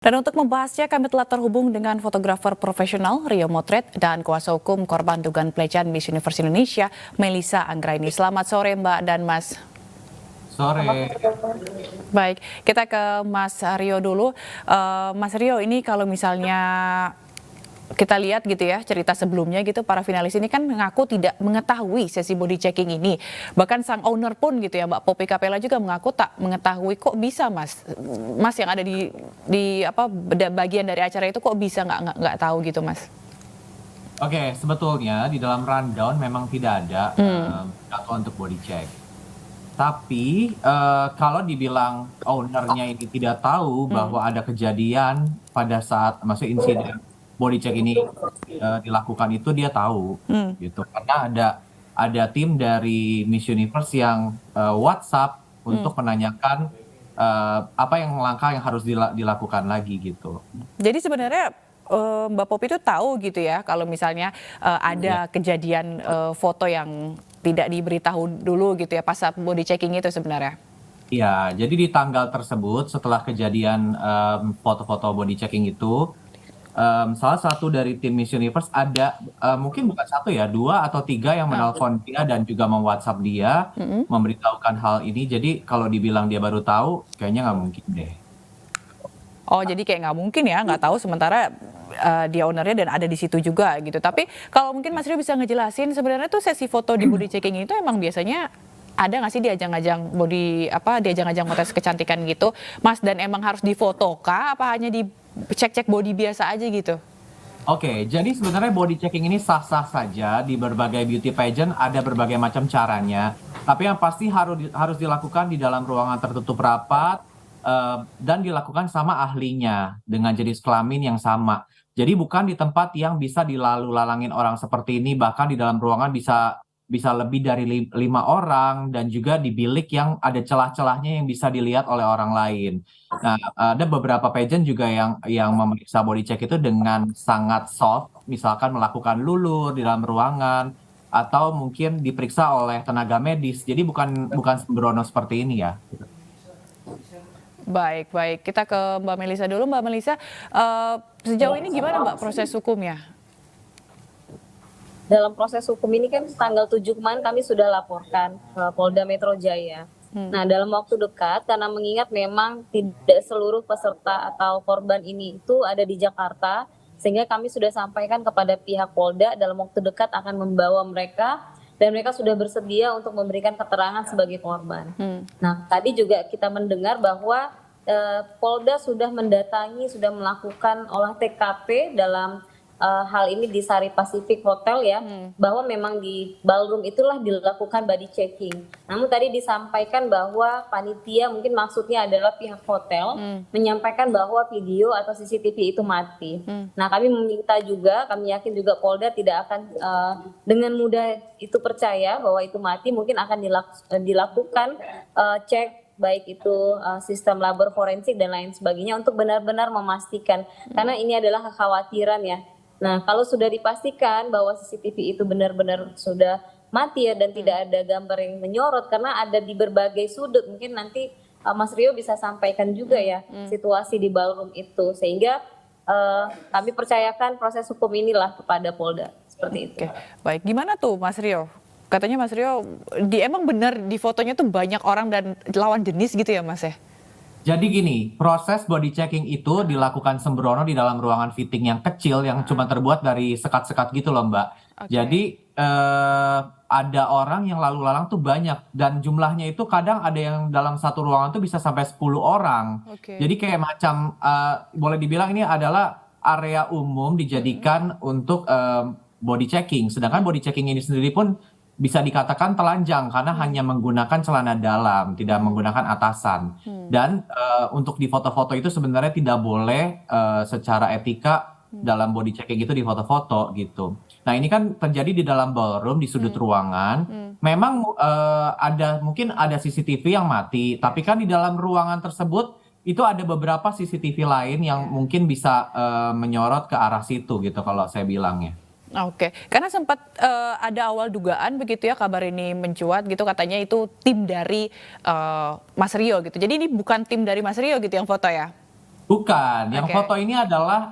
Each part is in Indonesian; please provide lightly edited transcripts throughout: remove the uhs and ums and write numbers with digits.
Dan untuk membahasnya kami telah terhubung dengan fotografer profesional Rio Motret dan kuasa hukum korban dugaan pelecehan Miss Universe Indonesia, Melissa Anggraini. Selamat sore Mbak dan Mas. Sore. Baik, kita ke Mas Rio dulu. Mas Rio, ini kalau misalnya kita lihat gitu ya cerita sebelumnya gitu, para finalis ini kan mengaku tidak mengetahui sesi body checking ini. Bahkan sang owner pun gitu ya, Mbak Poppy Capella juga mengaku tak mengetahui. Kok bisa Mas yang ada di apa bagian dari acara itu kok bisa nggak tahu gitu Mas? Oke, sebetulnya di dalam rundown memang tidak ada jadwal untuk body check. Tapi kalau dibilang ownernya ini tidak tahu bahwa ada kejadian pada saat maksudnya insiden body check ini dilakukan itu dia tahu gitu. Karena ada tim dari Miss Universe yang WhatsApp untuk menanyakan apa yang langkah yang harus dilakukan lagi gitu. Jadi sebenarnya Mbak Poppy itu tahu gitu ya kalau misalnya ada kejadian foto yang tidak diberitahu dulu gitu ya pas saat body checking itu sebenarnya. Iya, jadi di tanggal tersebut setelah kejadian foto-foto body checking itu, salah satu dari tim Miss Universe ada mungkin bukan satu ya, 2 atau 3 yang menelpon dia dan juga WhatsApp dia memberitahukan hal ini. Jadi kalau dibilang dia baru tahu, kayaknya nggak mungkin deh. Oh jadi kayak nggak mungkin ya nggak tahu sementara dia ownernya dan ada di situ juga gitu. Tapi kalau mungkin Mas Rio bisa ngejelasin sebenarnya tuh sesi foto di body checking itu emang biasanya ada nggak sih di ajang-ajang body apa di ajang-ajang kontes kecantikan gitu, Mas, dan emang harus difoto kah apa hanya dicek-cek body biasa aja gitu? Oke, jadi sebenarnya body checking ini sah-sah saja di berbagai beauty pageant, ada berbagai macam caranya. Tapi yang pasti harus dilakukan di dalam ruangan tertutup rapat dan dilakukan sama ahlinya dengan jenis kelamin yang sama. Jadi bukan di tempat yang bisa dilalu-lalangin orang seperti ini, bahkan di dalam ruangan bisa lebih dari 5 orang dan juga di bilik yang ada celah-celahnya yang bisa dilihat oleh orang lain. Nah, ada beberapa pageant juga yang memeriksa body check itu dengan sangat soft, misalkan melakukan lulur di dalam ruangan atau mungkin diperiksa oleh tenaga medis. Jadi bukan sembrono seperti ini ya. Baik, baik. Kita ke Mbak Melissa dulu. Mbak Melissa, sejauh ini gimana Mbak proses hukumnya? Dalam proses hukum ini kan tanggal 7 kemarin kami sudah laporkan ke Polda Metro Jaya. Nah, dalam waktu dekat karena mengingat memang tidak seluruh peserta atau korban ini itu ada di Jakarta, sehingga kami sudah sampaikan kepada pihak Polda dalam waktu dekat akan membawa mereka dan mereka sudah bersedia untuk memberikan keterangan sebagai korban. Nah, tadi juga kita mendengar bahwa Polda sudah mendatangi, sudah melakukan olah TKP dalam hal ini di Sari Pacific Hotel ya, bahwa memang di ballroom itulah dilakukan body checking. Namun tadi disampaikan bahwa panitia, mungkin maksudnya adalah pihak hotel, menyampaikan bahwa video atau CCTV itu mati. Nah, kami meminta juga, kami yakin juga Polda tidak akan dengan mudah itu percaya bahwa itu mati, mungkin akan dilakukan cek baik itu sistem labor forensik dan lain sebagainya untuk benar-benar memastikan, karena ini adalah kekhawatiran ya. Nah, kalau sudah dipastikan bahwa CCTV itu benar-benar sudah mati ya dan tidak ada gambar yang menyorot karena ada di berbagai sudut, mungkin nanti Mas Rio bisa sampaikan juga ya situasi di ballroom itu, sehingga kami percayakan proses hukum inilah kepada Polda seperti itu. Oke, baik. Gimana tuh Mas Rio? Katanya Mas Rio, emang benar di fotonya tuh banyak orang dan lawan jenis gitu ya Mas ya? Jadi gini, proses body checking itu dilakukan sembrono di dalam ruangan fitting yang kecil yang cuma terbuat dari sekat-sekat gitu loh Mbak. Jadi ada orang yang lalu lalang tuh banyak dan jumlahnya itu kadang ada yang dalam satu ruangan tuh bisa sampai 10 orang. Jadi kayak macam boleh dibilang ini adalah area umum dijadikan untuk body checking. Sedangkan body checking ini sendiri pun bisa dikatakan telanjang karena hanya menggunakan celana dalam, tidak menggunakan atasan. Dan untuk di foto-foto itu sebenarnya tidak boleh secara etika dalam body checking itu di foto-foto gitu. Nah, ini kan terjadi di dalam ballroom di sudut ruangan. Memang mungkin ada CCTV yang mati, tapi kan di dalam ruangan tersebut itu ada beberapa CCTV lain yang mungkin bisa menyorot ke arah situ gitu kalau saya bilangnya. Oke, karena sempat ada awal dugaan begitu ya kabar ini mencuat gitu, katanya itu tim dari Mas Rio gitu. Jadi ini bukan tim dari Mas Rio gitu yang foto ya? Bukan, yang Oke. foto ini adalah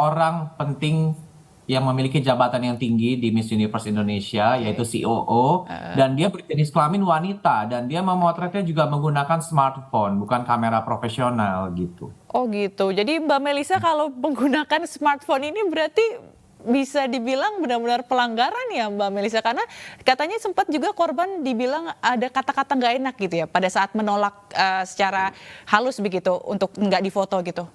orang penting yang memiliki jabatan yang tinggi di Miss Universe Indonesia, Oke. yaitu COO, dan dia berjenis kelamin wanita, dan dia memotretnya juga menggunakan smartphone, bukan kamera profesional gitu. Oh gitu. Jadi Mbak Melisa kalau menggunakan smartphone ini berarti bisa dibilang benar-benar pelanggaran ya Mbak Melisa, karena katanya sempat juga korban dibilang ada kata-kata nggak enak gitu ya pada saat menolak secara halus begitu untuk nggak difoto gitu.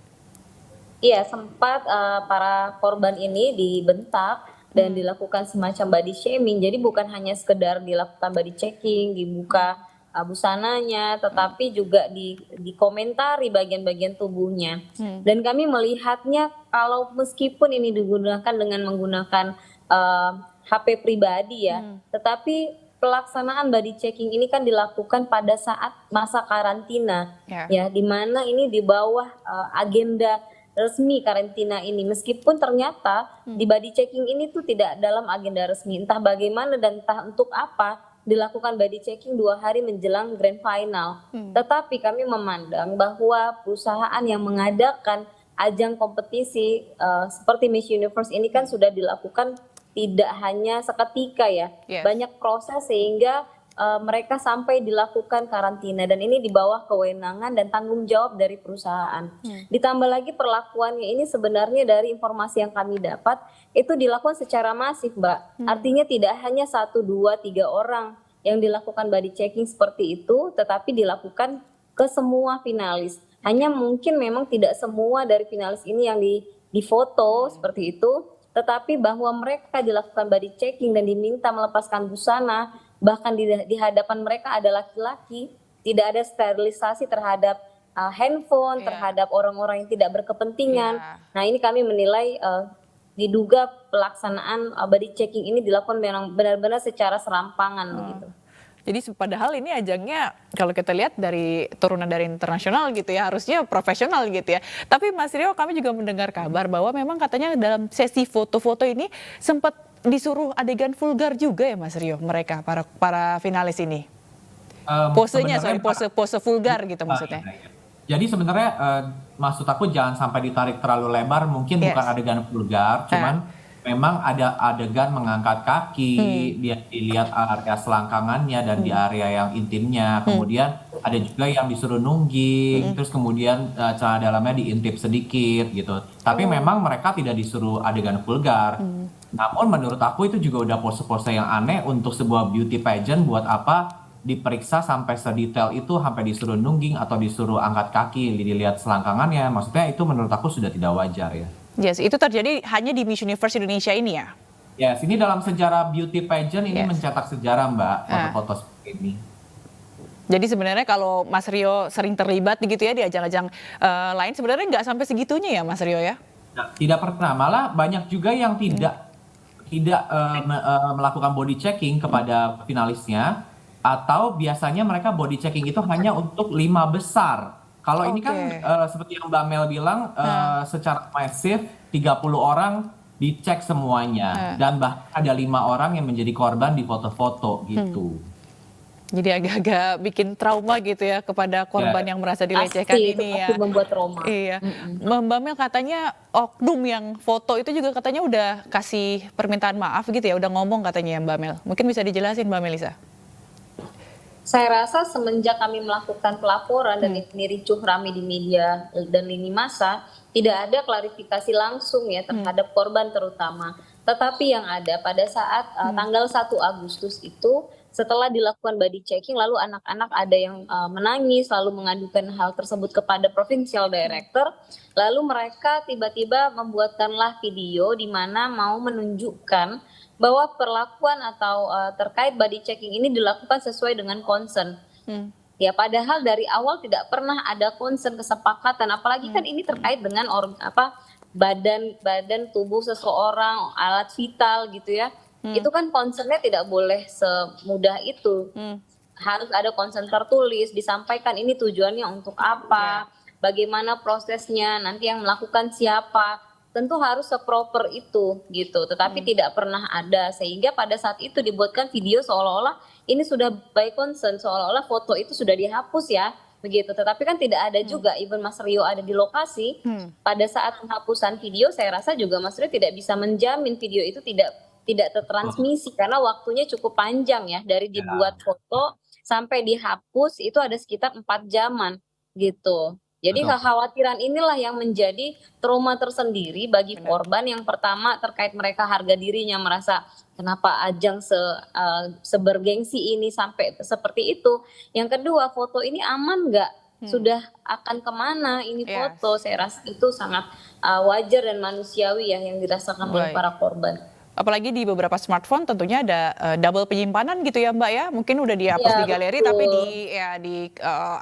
Iya, sempat para korban ini dibentak dan dilakukan semacam body shaming. Jadi bukan hanya sekedar dilakukan body checking, dibuka busananya, tetapi juga dikomentari bagian-bagian tubuhnya. Dan kami melihatnya kalau meskipun ini digunakan dengan menggunakan HP pribadi ya, tetapi pelaksanaan body checking ini kan dilakukan pada saat masa karantina, Ya. ya, di mana ini di bawah agenda resmi karantina ini, meskipun ternyata di body checking ini tuh tidak dalam agenda resmi, entah bagaimana dan entah untuk apa dilakukan body checking 2 hari menjelang grand final. Tetapi kami memandang bahwa perusahaan yang mengadakan ajang kompetisi seperti Miss Universe ini kan sudah dilakukan tidak hanya seketika ya, Yes. banyak proses sehingga mereka sampai dilakukan karantina, dan ini di bawah kewenangan dan tanggung jawab dari perusahaan. Ditambah lagi perlakuannya ini sebenarnya dari informasi yang kami dapat itu dilakukan secara masif, Mbak. Artinya tidak hanya 1, 2, 3 orang yang dilakukan body checking seperti itu, tetapi dilakukan ke semua finalis. Hanya mungkin memang tidak semua dari finalis ini yang difoto seperti itu, tetapi bahwa mereka dilakukan body checking dan diminta melepaskan busana, bahkan di hadapan mereka ada laki-laki, tidak ada sterilisasi terhadap handphone, Iya. terhadap orang-orang yang tidak berkepentingan. Iya. Nah, ini kami menilai diduga pelaksanaan body checking ini dilakukan memang benar-benar secara serampangan begitu. Jadi padahal ini ajangnya kalau kita lihat dari turunan dari internasional gitu ya, harusnya profesional gitu ya. Tapi Mas Rio, kami juga mendengar kabar bahwa memang katanya dalam sesi foto-foto ini sempat disuruh adegan vulgar juga ya Mas Rio, mereka para finalis ini. Posenya, Sebenarnya pose vulgar gitu maksudnya. iya. Jadi sebenarnya maksud aku jangan sampai ditarik terlalu lebar, mungkin Yes. bukan adegan vulgar, cuman memang ada adegan mengangkat kaki, dia dilihat area selangkangannya dan di area yang intimnya, kemudian ada juga yang disuruh nungging, terus kemudian celana dalamnya diintip sedikit gitu. Tapi memang mereka tidak disuruh adegan vulgar. Namun menurut aku itu juga udah pose-pose yang aneh untuk sebuah beauty pageant. Buat apa diperiksa sampai sedetail itu, sampai disuruh nungging atau disuruh angkat kaki, dilihat selangkangannya. Maksudnya itu menurut aku sudah tidak wajar ya. Yes, itu terjadi hanya di Miss Universe Indonesia ini ya. Yes, ini dalam sejarah beauty pageant ini Yes. mencetak sejarah Mbak, foto-foto seperti ini. Jadi sebenarnya kalau Mas Rio sering terlibat gitu ya di ajang-ajang lain, sebenarnya nggak sampai segitunya ya Mas Rio ya? Nah, tidak pernah, malah banyak juga yang tidak melakukan body checking kepada finalisnya, atau biasanya mereka body checking itu hanya untuk 5 besar. Kalau ini kan seperti yang Mbak Mel bilang, secara masif 30 orang dicek semuanya, dan bahkan ada 5 orang yang menjadi korban di foto-foto gitu. Jadi agak-agak bikin trauma gitu ya kepada korban yang merasa dilecehkan Pasti, ini ya. itu pasti membuat trauma. Iya, Mbak Mel katanya oknum yang foto itu juga katanya udah kasih permintaan maaf gitu ya, udah ngomong katanya ya Mbak Mel. Mungkin bisa dijelasin Mbak Melisa? Saya rasa semenjak kami melakukan pelaporan dan ini ricuh rame di media dan lini massa, tidak ada klarifikasi langsung ya terhadap korban terutama. Tetapi yang ada pada saat tanggal 1 Agustus itu, setelah dilakukan body checking, lalu anak-anak ada yang menangis, lalu mengadukan hal tersebut kepada Provincial Director, lalu mereka tiba-tiba membuatkanlah video di mana mau menunjukkan bahwa perlakuan atau terkait body checking ini dilakukan sesuai dengan concern. Ya, padahal dari awal tidak pernah ada concern, kesepakatan, apalagi kan ini terkait dengan badan tubuh seseorang, alat vital gitu ya. Itu kan concernnya tidak boleh semudah itu. Harus ada concern tertulis, disampaikan ini tujuannya untuk apa, bagaimana prosesnya, nanti yang melakukan siapa. Tentu harus seproper itu gitu, tetapi tidak pernah ada, sehingga pada saat itu dibuatkan video seolah-olah ini sudah by concern, seolah-olah foto itu sudah dihapus ya, begitu. Tetapi kan tidak ada juga, even Mas Rio ada di lokasi, pada saat penghapusan video saya rasa juga Mas Rio tidak bisa menjamin video itu tidak tertransmisi karena waktunya cukup panjang ya, dari dibuat foto sampai dihapus itu ada sekitar 4 jaman gitu. Jadi Betul. kekhawatiran inilah yang menjadi trauma tersendiri bagi korban. Yang pertama terkait mereka harga dirinya, merasa kenapa Ajang sebergengsi ini sampai seperti itu. Yang kedua, foto ini aman nggak? Sudah akan kemana ini foto? Saya rasa itu sangat wajar dan manusiawi ya yang dirasakan oleh para korban. Apalagi di beberapa smartphone tentunya ada double penyimpanan gitu ya Mbak ya. Mungkin udah dihapus di galeri tapi di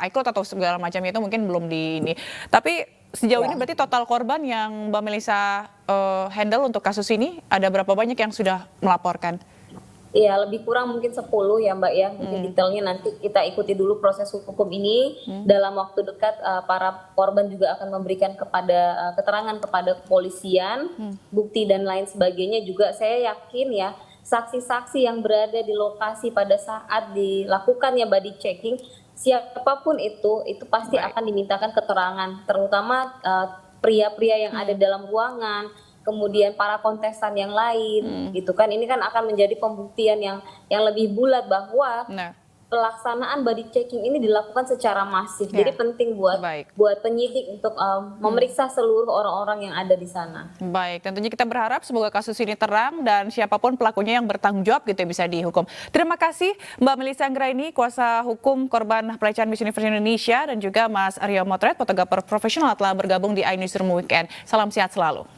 iCloud atau segala macam itu mungkin belum di ini. Tapi sejauh ini berarti total korban yang Mbak Melisa handle untuk kasus ini ada berapa banyak yang sudah melaporkan? Iya, lebih kurang mungkin 10 ya Mbak ya. Mungkin detailnya nanti kita ikuti dulu proses hukum ini. Dalam waktu dekat para korban juga akan memberikan keterangan kepada kepolisian, bukti dan lain sebagainya. Juga saya yakin ya, saksi-saksi yang berada di lokasi pada saat dilakukannya body checking, siapapun itu pasti akan dimintakan keterangan, terutama pria-pria yang ada dalam ruangan, kemudian para kontestan yang lain gitu kan. Ini kan akan menjadi pembuktian yang lebih bulat bahwa pelaksanaan body checking ini dilakukan secara masif. Jadi penting buat penyidik untuk memeriksa seluruh orang-orang yang ada di sana. Baik, tentunya kita berharap semoga kasus ini terang dan siapapun pelakunya yang bertanggung jawab gitu bisa dihukum. Terima kasih Mbak Melisa Anggraini, kuasa hukum korban pelecehan Miss Universe Indonesia, dan juga Mas Aryo Motret, fotografer profesional telah bergabung di iNewsroom Weekend. Salam sehat selalu.